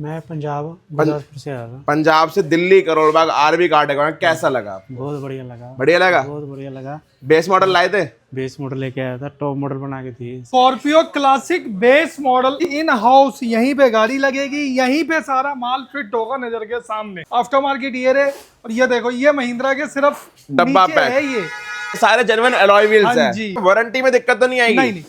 मैं पंजाब गुरदासपुर से आया था। पंजाब से दिल्ली करोड़ बाग आरबी कार्ड कैसा लगा आपको? बहुत बढ़िया लगा। बढ़िया लगा? बहुत बढ़िया लगा। बेस मॉडल लाए थे? बेस मॉडल लेके आया था, टॉप मॉडल बना के थी। Scorpio classic base model in house, यहीं पे गाड़ी लगेगी, यहीं पे सारा माल फिट होगा नजर के सामने। आफ्टर मार्केट ईयर है। और ये देखो, ये महिंद्रा के सिर्फ डब्बा नीचे पैक है ये सारे जेन्युइन अलॉय व्हील्स हाँ है। जी। वारंटी में दिक्कत तो नहीं आएगी? नहीं,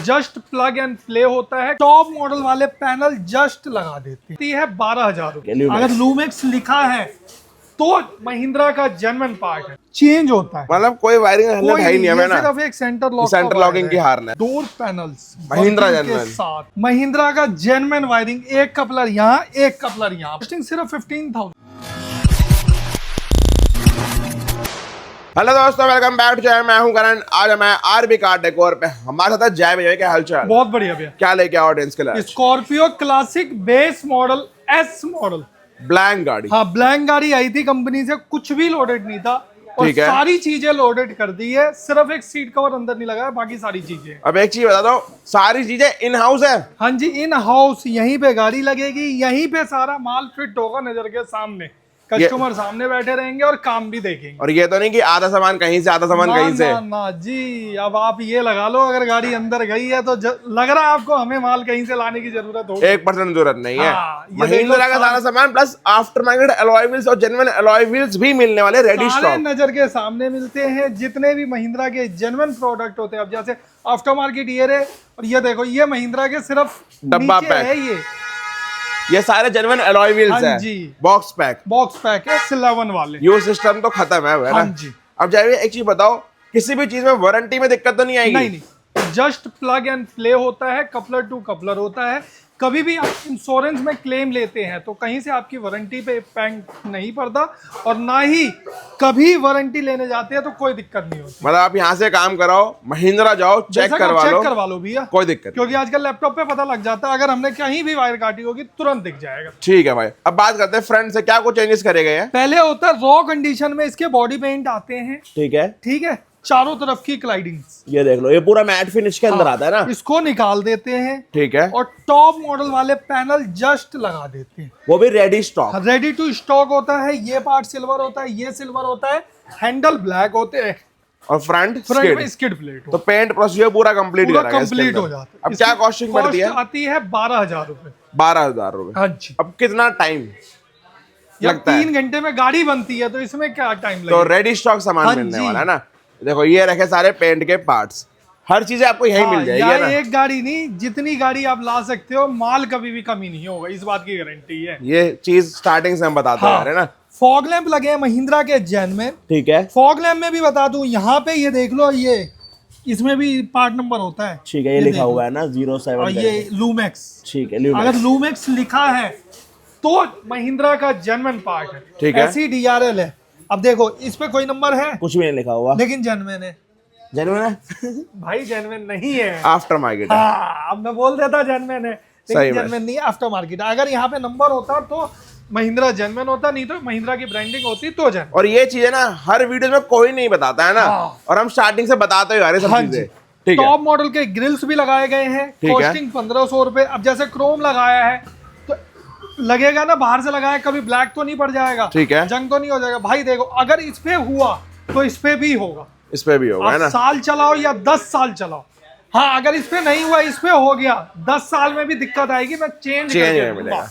जस्ट प्लग एंड प्ले होता है। टॉप मॉडल वाले पैनल जस्ट लगा देते हैं। 12,000 रुपए। अगर लूमेक्स लिखा है तो महिंद्रा का जेन्युइन पार्ट है, चेंज होता है। मतलब कोई वायरिंग कोई है नहीं है ना? सिर्फ एक सेंटर लॉक, सेंटर लॉकिंग की हार्न है। डोर पैनल्स महिंद्रा के जेन्युइन। साथ महिंद्रा का जेन्युइन वायरिंग, एक कपलर यहाँ, एक कपलर यहाँ। सिर्फ 15,000। हेलो दोस्तों, वेलकम बैक टू चैनल। मैं हूं करण। आज मैं आरबी कार डेकोर पे, हमारे साथ जय भैया। क्या हालचाल? बहुत बढ़िया भैया। क्या लेके आओ ऑडियंस के लिए? Scorpio classic base model S model, blank गाड़ी। हाँ ब्लैंक गाड़ी आई थी कंपनी से, कुछ भी लोडेड नहीं था और ठीक है। सारी चीजें लोडेड कर दी है। सिर्फ एक सीट कवर अंदर नहीं लगा है, बाकी सारी चीजें। अब एक चीज बता दो, सारी चीजें इन हाउस है? हाँ जी, इन हाउस, यहीं पे गाड़ी लगेगी, यहीं पे सारा माल फिट होगा नजर के सामने। कस्टमर सामने बैठे रहेंगे और काम भी देखेंगे। और ये तो नहीं कि आधा सामान कहीं से, आधा सामान कहीं से। ना जी, अब आप ये लगा लो, अगर गाड़ी अंदर गई है तो लग रहा है आपको हमें माल कहीं से लाने की जरूरत होगी। 1% जरूरत नहीं है। हाँ, ये महिंद्रा का सारा सामान plus after market alloy wheels और जेन्युइन अलॉय व्हील्स भी मिलने वाले रेडी सारे स्टॉक नजर के सामने मिलते हैं। जितने भी महिंद्रा के जेन्युइन प्रोडक्ट होते हैं, अब जैसे आफ्टर मार्केट ईयर है। और ये देखो, ये महिंद्रा के सिर्फ डब्बा नीचे पैक है ये सारे जेन्युइन अलॉय व्हील्स हाँ है। जी। बॉक्स पैक है S11 वाले। यू सिस्टम तो खत्म है ना? हाँ जी। अब जाइए एक चीज बताओ, किसी भी चीज में वारंटी में दिक्कत तो नहीं आएगी? नहीं, जस्ट प्लग एंड प्ले होता है, कपलर टू कपलर होता है। कभी भी आप इंश्योरेंस में क्लेम लेते हैं तो कहीं से आपकी वारंटी पे इम्पैक्ट नहीं पड़ता, और ना ही कभी वारंटी लेने जाते हैं तो कोई दिक्कत नहीं होती। मतलब आप यहाँ से काम कराओ, महिंद्रा जाओ, चेक करवा लो भैया, कोई दिक्कत। क्योंकि आजकल लैपटॉप पे पता लग जाता है, अगर हमने कहीं भी वायर काटी होगी तुरंत दिख जाएगा। ठीक है भाई, अब बात करते हैं फ्रंट से क्या कुछ चेंजेस करे गए हैं। पहले होता है रॉ कंडीशन में इसके बॉडी पेंट आते हैं। ठीक है, चारों तरफ की क्लाइडिंग, ये देख लो, ये पूरा मैट फिनिश के अंदर आता है ना? इसको निकाल देते हैं। ठीक है। और टॉप मॉडल वाले पैनल जस्ट लगा देते हैं, वो भी ready stock. Ready to stock होता है। ये पार्ट सिल्वर होता है, ये सिल्वर होता है, हैंडल ब्लैक होते हैं और फ्रंट में स्किड प्लेट। तो पेंट प्रोसीजर पूरा कंप्लीट पूरा कंप्लीट हो जाता है। अब क्या कॉस्टिंग पड़ती है? आती है 12,000 रुपए। 12,000 रुपए। हाँ जी। अब कितना टाइम लगता है? 3 घंटे में गाड़ी बनती है, तो इसमें क्या टाइम लगेगा? तो रेडी स्टॉक सामान हाँ मिलने जी। वाला है ना? देखो, ये रखे सारे पेंट के पार्ट्स, हर चीज आपको यहीं मिल जाएगी ना? एक गाड़ी नहीं, जितनी गाड़ी आप ला सकते हो, माल कभी भी कमी नहीं होगा, इस बात की गारंटी है। ये चीज स्टार्टिंग से हम बताते आ रहे हैं ना। फॉग लैंप लगे हैं महिंद्रा के जेन में। ठीक है। फॉग लैंप में भी बता दूं, यहाँ पे ये देख लो, ये इसमें भी पार्ट नंबर होता है। ठीक है, ये लिखा हुआ है ना 07। और ये लूमेक्स। ठीक है, अगर लूमेक्स लिखा है तो महिंद्रा का जेन्युइन पार्ट है। ठीक है। ऐसी DRL है। अब देखो, इस पे कोई नंबर है? कुछ भी नहीं लिखा हुआ, लेकिन जेन्युइन है। जेन्युइन है? भाई जेन्युइन नहीं है, आफ्टर मार्केट है। हाँ, अब मैं बोल देता जेन्युइन है, सही लेकिन जेन्युइन नहीं, आफ्टर मार्केट। अगर यहाँ पे नंबर होता तो महिंद्रा जेन्युइन होता, नहीं तो महिंद्रा की ब्रांडिंग होती तो जेन्युइन। और ये चीजें ना हर वीडियो में कोई नहीं बताता है ना। हाँ। और हम स्टार्टिंग से बताते हुए आ रहे हैं सब चीजें। ठीक है। टॉप मॉडल के ग्रिल्स भी लगाए गए हैं, कॉस्टिंग 1,500 रुपए। अब जैसे क्रोम लगाया है तो लगेगा ना, बाहर से लगाया, कभी ब्लैक तो नहीं पड़ जाएगा? ठीक है। जंग तो नहीं हो जाएगा? भाई देखो, अगर इस पे हुआ तो इस पे भी होगा। इस पे भी होगा, है ना? साल चलाओ या 10 साल चलाओ, हाँ, अगर इस पे नहीं हुआ, इस पे हो गया, 10 साल में भी दिक्कत आएगी, मैं चेंज मिलेगा।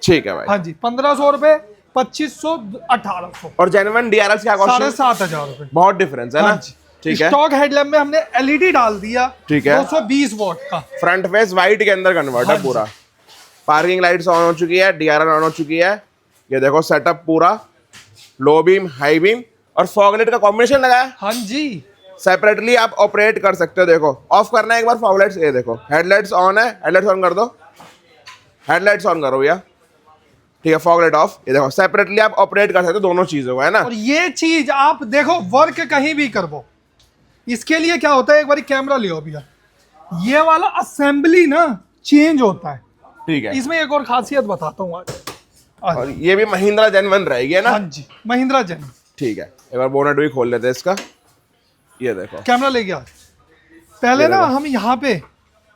ठीक है भाई। हाँ जी, 1,500 रुपए, 2,500, 1,800। और जेन्युइन DRL क्या कॉस्ट? 7,500 रुपए। बहुत डिफरेंस है ना? ठीक है। स्टॉक हेडलैम्प में हमने LED डाल दिया। ठीक है। 220 वॉट का। फ्रंट फेस व्हाइट के अंदर कन्वर्ट है पूरा। पार्किंग लाइट्स ऑन हो चुकी है, DRL ऑन हो चुकी है। ये देखो सेटअप पूरा, लो बीम, हाई बीम और फॉग लाइट का कॉम्बिनेशन लगा है। हाँ जी। सेपरेटली आप ऑपरेट कर सकते हो। देखो, ऑफ करना है एक बार फॉग लाइट्स, ये देखो हेडलाइट्स ऑन है, हेडलाइट्स ऑन कर दो, हेडलाइट्स ऑन करो भैया। ठीक है, फॉग लाइट ऑफ। ये देखो, सेपरेटली आप ऑपरेट कर सकते हो दोनों चीजों को, है ना? और ये चीज आप देखो, वर्क कहीं भी करवो, इसके लिए क्या होता है, एक बार कैमरा लियो भैया, ये वाला असेंबली ना चेंज होता है। ठीक है। इसमें एक और खासियत बताता हूँ आज। और ये भी महिंद्रा जेन्युइन रहेगी, है ना? हाँ जी, महिंद्रा जेन। ठीक है, एक बार बोनट भी खोल लेते हैं इसका। ये देखो, कैमरा लेके आ। पहले ना हम यहाँ पे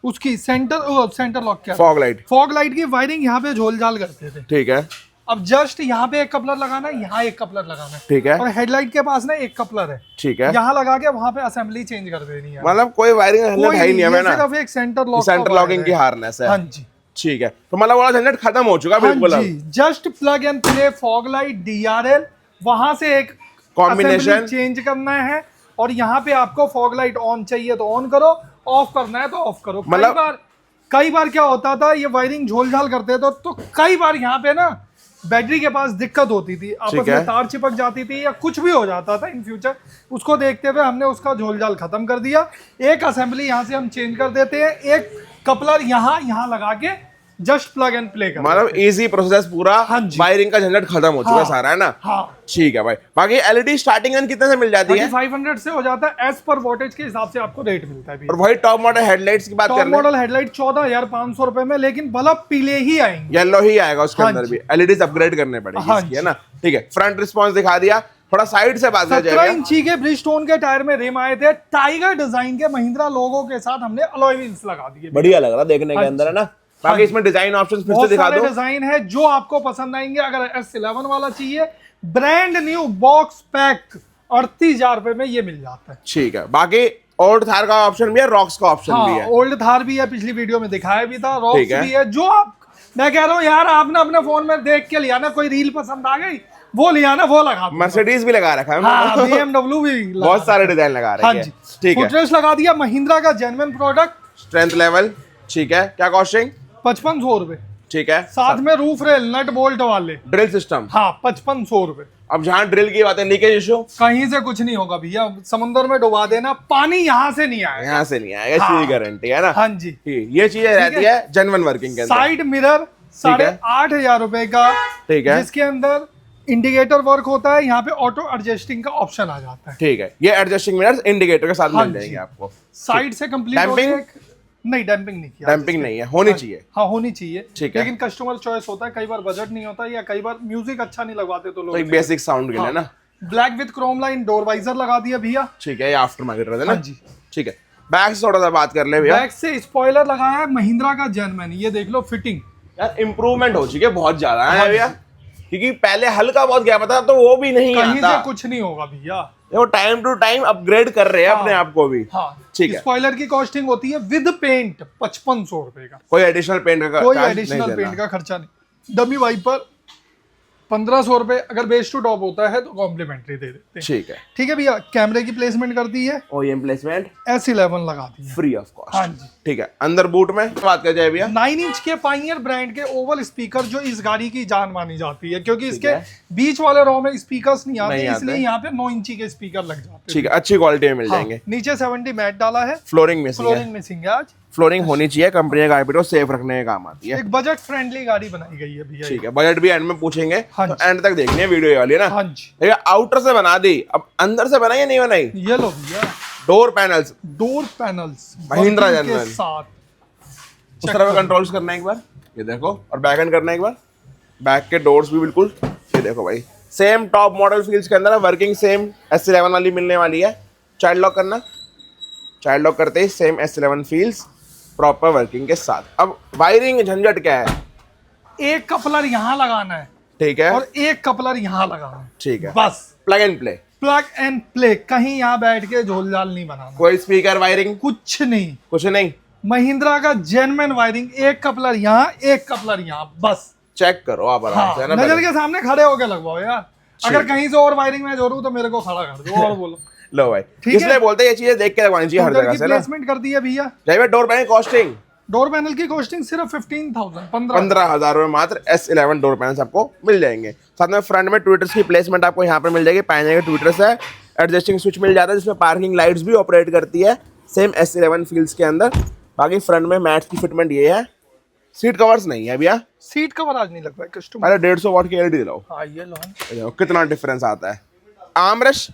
उसकी सेंटर लॉक क्या, फॉग लाइट, फॉग लाइट की वायरिंग यहाँ पे झोल झाल करते थे। ठीक है। अब जस्ट यहाँ पे एक कपलर लगाना है, यहाँ एक कपलर लगाना है, ठीक है। और हेडलाइट के पास ना एक कपलर है, ठीक है। यहाँ लगा के वहाँ पे असेंबली चेंज कर देनी है। मतलब कोई वायरिंग झंझट है ही नहीं है ना, सिर्फ एक सेंटर लॉकिंग की हार्नेस है। हाँ जी, ठीक है। तो मतलब वाला झंझट खत्म हो चुका बिल्कुल। हाँ जी, just plug and play fog light DRL, वहां से एक कॉम्बिनेशन चेंज करना है, और यहाँ पे आपको फॉग लाइट ऑन चाहिए तो ऑन करो, ऑफ करना है तो ऑफ करो। मतलब कई बार क्या होता था, ये वायरिंग झोल झाल करते थे तो कई बार यहाँ पे ना बैटरी के पास दिक्कत होती थी, आपस में तार चिपक जाती थी या कुछ भी हो जाता था इन फ्यूचर। उसको देखते हुए हमने उसका झोल झाल खत्म कर दिया। एक असेंबली यहाँ से हम चेंज कर देते हैं, एक कपलर यहाँ लगा के जस्ट प्लग एंड प्ले कर, मतलब इजी प्रोसेस पूरा। हाँ जी, वायरिंग का झंझट खत्म हो चुका सारा, है ना। हाँ ठीक है भाई। बाकी एलईडी स्टार्टिंग कितने से मिल जाती है? 500 से हो जाता है, एज पर वोटेज के हिसाब से आपको रेट मिलता है। और वही टॉप मॉडल हेडलाइट्स की बात कर टॉप रहे हैं, मॉडल हेडलाइट 14,500 रुपए में, लेकिन बल्ब पीले ही आएंगे, येलो ही आएगा उसके हाँ अंदर भी। एलईडीज अपग्रेड करने पड़ेगी हाँ इसकी, है ना। ठीक है। फ्रंट रिस्पॉन्स दिखा दिया, थोड़ा साइड से बात 17 इंची के ब्रिजस्टोन के टायर में रिम आए थे, टाइगर डिजाइन के महिंद्रा लोगो के साथ हमने अलॉय व्हील्स लगा दिए। बढ़िया लग रहा देखने के अंदर, है ना। बाकी इसमें डिजाइन ऑप्शंस फिर से दिखा दो। डिजाइन है जो आपको पसंद आएंगे। अगर S11 वाला चाहिए, ब्रांड न्यू बॉक्स पैक 38,000 रुपए में ये मिल जाता है। ठीक है। बाकी ओल्ड थार का ऑप्शन भी है, रॉक्स का ऑप्शन भी है। ओल्ड थार भी है, पिछली वीडियो में दिखाया भी था, रॉक्स ठीक है। भी है। जो आप, मैं कह रहा हूँ यार, आपने अपने फोन में देख के लिया ना, कोई रील पसंद आ गई वो लिया ना, वो लगा। मर्सिडीज भी लगा रखा है, हाँ, BMW भी बहुत सारे डिजाइन लगा रखे हैं। हाँ जी, ठीक है। फुटरेस्ट लगा दिया, महिंद्रा का जेन्युइन प्रोडक्ट, स्ट्रेंथ लेवल। ठीक है। क्या कॉस्टिंग? 5500 रुपए। ठीक है। साथ में रूफ रेल नट बोल्ट वाले, ड्रिल सिस्टम। हाँ 5500 रुपए। अब जहाँ ड्रिल की बात है, लीकेज इशू कहीं से कुछ नहीं होगा भैया, समुद्र में डुबा देना, पानी यहाँ से नहीं आएगा, यहाँ से नहीं आएगा, इसकी गारंटी है ना। हाँ जी, ये चीजें रहती है जेन्युइन वर्किंग के अंदर। साइड मिरर 8,500 रुपए का, ठीक है, जिसके अंदर इंडिकेटर वर्क होता है, यहाँ पे ऑटो एडजस्टिंग का ऑप्शन आ जाता है। ठीक है। ये एडजस्टिंग मिरर्स इंडिकेटर के साथ मिल जाएंगे आपको। साइड से कंप्लीट नहीं, डैम्पिंग नहीं किया, डैम्पिंग नहीं है, होनी चाहिए। हाँ होनी चाहिए, ठीक है। लेकिन कस्टमर चॉइस होता है, कई बार बजट नहीं होता, या कई बार म्यूजिक अच्छा नहीं लगवाते तो लोग तो एक बेसिक साउंड के लिए ना। Black with chrome line door visor लगा दिया भैया। ठीक है। ये आफ्टर मार्केट रहता है ना। हाँ जी। ठीक है। बैक से थोड़ा सा बात कर ले भैया। बैक से स्पॉइलर लगाया है महिंद्रा का जेन्युइन, ये देख लो फिटिंग यार इम्प्रूवमेंट हो चुकी है बहुत ज्यादा है भैया, क्योंकि पहले हल्का बहुत गया पता तो वो भी नहीं कहीं आता। से कुछ नहीं होगा भैया, वो टाइम टू टाइम अपग्रेड कर रहे हैं अपने आप को भी। हाँ ठीक है। स्पॉइलर की कॉस्टिंग होती है विद पेंट 5500 रुपए का, कोई एडिशनल पेंट का कोई चार्ज एडिशनल नहीं पेंट देना। का खर्चा नहीं। डमी वाइपर 1500 रुपए, अगर बेस टू टॉप होता है तो कॉम्प्लीमेंट्री दे देते हैं। ठीक है। ठीक है भैया, कैमरे की प्लेसमेंट कर दी है, ओईएम प्लेसमेंट S11 लगा दी है फ्री ऑफ कॉस्ट। हाँ जी। ठीक है। अंदर बूट में बात कर जाए भैया, 9 इंच के पाइनियर ब्रांड के ओवल स्पीकर, जो इस गाड़ी की जान मानी जाती है, क्योंकि इसके है। बीच वाले रो में स्पीकर्स नहीं आते, नहीं आते। इसलिए यहाँ पे 9 इंची के स्पीकर लग जाते हैं। ठीक है, अच्छी क्वालिटी में मिल जाएंगे। नीचे 70 मैट डाला है, फ्लोरिंग में फ्लोरिंग मिसिंग है आज। फ्लोरिंग होनी चाहिए, कंपनी का कारपेट को सेफ रखने का काम आती है। एक बजट फ्रेंडली गाड़ी बनाई गई है भैया। ठीक है, बजट भी एंड में पूछेंगे, हाँ तो जी। एंड तक देखनी है वीडियो ये वाली ना। हाँ जी, देखिए आउटर से बना दी, अब अंदर से बनाई या नहीं बनाई? ये लो भैया, door panels door panels Mahindra के जेन्युइन साथ। उस तरह का कंट्रोल्स करना है एक बार, ये देखो, और बैक एंड करना है एक बार। बैक के डोर्स भी बिल्कुल, ये देखो भाई, सेम टॉप मॉडल फील्स के अंदर है, वर्किंग सेम S11 वाली मिलने वाली है। चाइल्ड लॉक करना, चाइल्ड लॉक करते ही same S11 feels proper working के साथ। अब वायरिंग झंझट क्या है? एक कपलर यहाँ लगाना है, ठीक है, और एक कपलर यहाँ लगाना है, ठीक है, बस plug and play. Plug and play, कहीं यहाँ बैठ के झोल झाल नहीं बनाना, कोई स्पीकर वायरिंग कुछ नहीं। कुछ नहीं, महिंद्रा का जेन्युइन वायरिंग, एक कपलर यहाँ, एक कपलर यहाँ, बस। चेक करो आप आराम से, है ना। नजर के सामने खड़े होके लगवाओ यार, अगर कहीं से और वायरिंग में जोड़ू तो मेरे को खड़ा कर दो और बोलो। लो भाई, ठीक है। इसलिए बोलते हैं ये चीजें देख के लगवानी चाहिए हर उधर जगह की से ना। प्लेसमेंट कर दी है भैया। जाइए door panel costing door panel की कॉस्टिंग सिर्फ 15,000 15,000 रुपए मात्र S11 डोर पैनल्स आपको मिल जाएंगे। साथ में फ्रंट में ट्विटर्स की प्लेसमेंट आपको यहाँ पे मिल जाएगी, पाएंगे के ट्विटर्स है, एडजस्टिंग स्विच मिल जाता है जिसमें पार्किंग लाइट्स भी ऑपरेट करती है सेम S11 फील्ड्स के अंदर। बाकी फ्रंट में मैट्स की फिटमेंट ये है, सीट कवर्स नहीं है भैया, सीट कवर आज नहीं लगवाए कस्टमर। अरे 150 वॉट की एलईडी दिलाओ, हाँ ये लो, ये देखो कितना डिफरेंस आता है। आर्मरेस्ट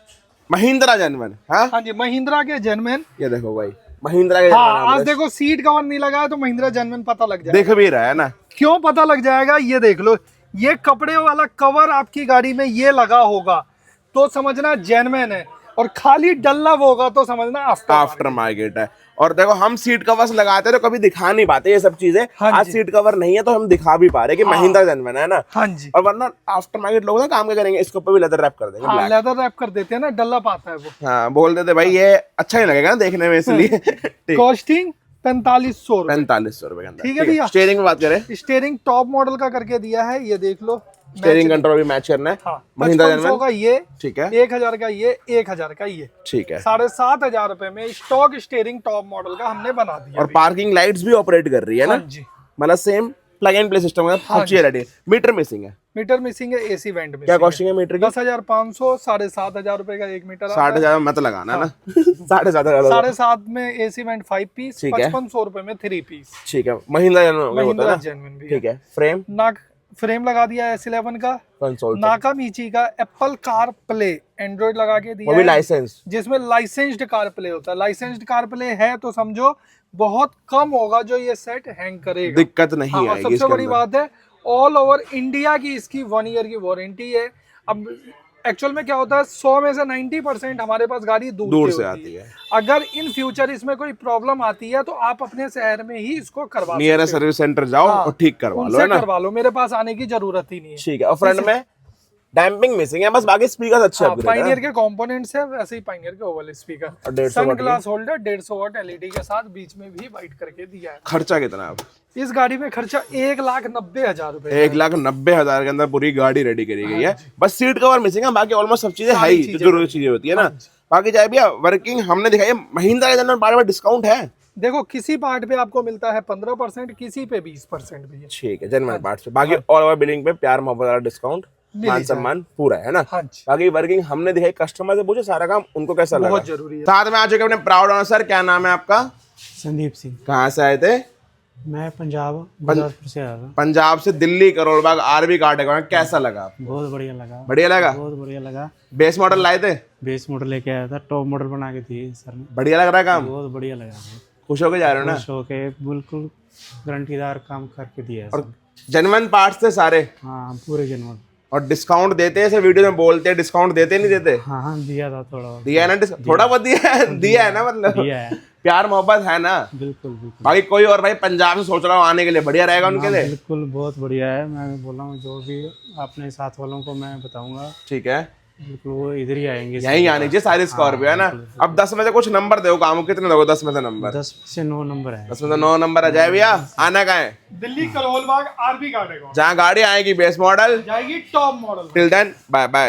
महिंद्रा जेन्युइन, हाँ हाँ जी, महिंद्रा के जेन्युइन। ये देखो भाई, महिंद्रा के हाँ genuine आज armrest। देखो सीट कवर नहीं लगा है तो महिंद्रा जेन्युइन पता लग जाएगा। दिख भी रहा है ना, क्यों पता लग जाएगा, ये देख लो, ये कपड़े वाला कवर आपकी गाड़ी में ये लगा होगा तो समझना जेन्युइन है। और खाली डल्ला होगा तो समझना आफ्टर मार्केट है। और देखो हम सीट कवर्स लगाते हैं तो कभी दिखा नहीं पाते ये सब चीजें। हाँ आज जी। सीट कवर नहीं है तो हम दिखा भी पा रहे हैं कि महिंद्रा जेन्युइन है ना। हाँ जी। और वरना आफ्टर मार्केट लोग ना काम क्या करेंगे, इसके ऊपर भी लेदर रैप कर देंगे। हाँ, black। लेदर रैप कर देते हैं ना, डल्ला पाता है वो। हाँ, बोल देते भाई ये अच्छा ही लगेगा ना देखने में, इसलिए। ठीक। कॉस्टिंग 4500 रुपए। 4500 रुपए के अंदर। ठीक है भैया। स्टीयरिंग में बात करें, स्टीयरिंग टॉप मॉडल का करके दिया है, ये देख लो। स्टीयरिंग कंट्रोल भी मैच करना है। हाँ, महिंद्रा 5500 जेन्युइन। का ये, ठीक है 1000 का ये, 1000 का ये, ठीक है। 7500 रुपए में स्टॉक स्टीयरिंग टॉप मॉडल का हमने बना दिया। और पार्किंग लाइट्स भी ऑपरेट कर रही है ना, हाँ जी। मतलब same plug and play system है। हाँ अच्छी है। मीटर मिसिंग है, मीटर मिसिंग है, एसी वेंट में। क्या कॉस्टिंग है मीटर की? 10,500, 7,500 रुपए का 1 मीटर। 60,000 मत लगाना ना। 7,500। 7.5 में एसी वेंट 5 पीस, ठीक है। 5500 रुपए में 3 पीस। ठीक है, महिंद्रा जेन्युइन होता है महिंद्रा ना। जेन्युइन भी। ठीक है, फ्रेम नाक फ्रेम लगा दिया है S11 का। कंसोल नाकामिची का एप्पल कार प्ले एंड्रॉइड लगा के वो दिया भी है, लाइसेंस। जिसमें लाइसेंस्ड कार प्ले होता है। लाइसेंस्ड कार प्ले है तो समझो बहुत कम होगा जो ये सेट हैंग करेगा, दिक्कत नहीं हाँ, और आएगी सबसे इसके बड़ी अंदर। बात है ऑल ओवर इंडिया की इसकी 1 ईयर की वारंटी है। अब एक्चुअल में क्या होता है, 100 में से 90% हमारे पास गाड़ी दूर से होती आती है। अगर इन फ्यूचर इसमें कोई प्रॉब्लम आती है तो आप अपने शहर में ही इसको करवा नियर सकते हो। सर्विस सेंटर जाओ हाँ, और ठीक करवा लो, उनसे है ना। करवा लो, मेरे पास आने की जरूरत ही नहीं है। ठीक है। और फ्रंट में डैम्पिंग मिसिंग है, बस बाकी स्पीकर अच्छे अपग्रेड है। पायनियर के कंपोनेंट्स है, वैसे ही पायनियर के ओवल और स्पीकर, 150 सन वाट ग्लास होल्डर 150 वाट एलईडी के साथ, बीच में भी वाइट करके दिया है। खर्चा कितना है अब? इस गाड़ी में खर्चा 1,90,000 रुपए। 1,90,000 के अंदर पूरी गाड़ी रेडी करी गई है। बस सीट कवर मिसिंग है, बाकी ऑलमोस्ट सब चीजें है ही, जो जरूरी चीजें होती है ना। बाकी जाए भैया वर्किंग हमने दिखाई है। महिंद्रा के अंदर बार बार डिस्काउंट है। देखो किसी पार्ट पे आपको मिलता है 15%, किसी पे 20% भी है। ठीक है, जेन्युइन पार्ट्स पे। बाकी ऑल ओवर बिलिंग पे प्यार मोहब्बत वाला डिस्काउंट, मान सम्मान पूरा है ना। हाँ जी। बाकी वर्किंग हमने दिखाई, कस्टमर से पूछे सारा काम उनको कैसा लगा। बहुत जरूरी है। साथ में आ चुके अपने प्राउड ऑनर सर, क्या नाम है आपका? संदीप सिंह। कहाँ से आए थे? मैं पंजाब गुरदासपुर से आया था। पंजाब से दिल्ली करोड़बाग आरबी काटेगोन, कैसा लगा आपको? बहुत बढ़िया लगा। बढ़िया लगा। बहुत बढ़िया लगा। बेस मॉडल लाए थे? बेस मॉडल लेके आया था, टॉप मॉडल बना के दिए सर ने। बढ़िया लग रहा है काम? बहुत बढ़िया लगा। बहुत खुश होके जा रहे हो ना? खुश होके बिल्कुल गारंटीदार काम करके दिया है और सर। जेन्युइन पार्ट्स थे सारे? हाँ, पूरे जनवरी। और डिस्काउंट देते हैं, ऐसे वीडियो में बोलते हैं डिस्काउंट देते नहीं देते? हाँ हाँ, दिया था थोड़ा बहुत। दिया है ना, थोड़ा बहुत दिया है ना, मतलब दिया है। प्यार मोहब्बत है ना। बिल्कुल बिल्कुल। बाकी कोई और भाई पंजाब से सोच रहा हूँ आने के लिए, बढ़िया रहेगा उनके लिए। बिल्कुल बहुत बढ़िया है। मैं बोल रहा हूँ जो भी अपने साथ वालों को मैं बताऊंगा, ठीक है, बिल्कुल वो इधर ही आएंगे। यही आनी चाहिए सारी स्कॉर्पियो, है ना। अब 10 में से कुछ नंबर दो, काम कितने दोगे 10 में से नंबर? 10 से 9 नंबर है। 10 में से 9 नंबर आ जाए भैया। आना कहाँ है? दिल्ली करोलबाग आरबी काटेगोन, जहाँ गाड़ी आएगी बेस मॉडल। जाएगी top model. Till then bye bye.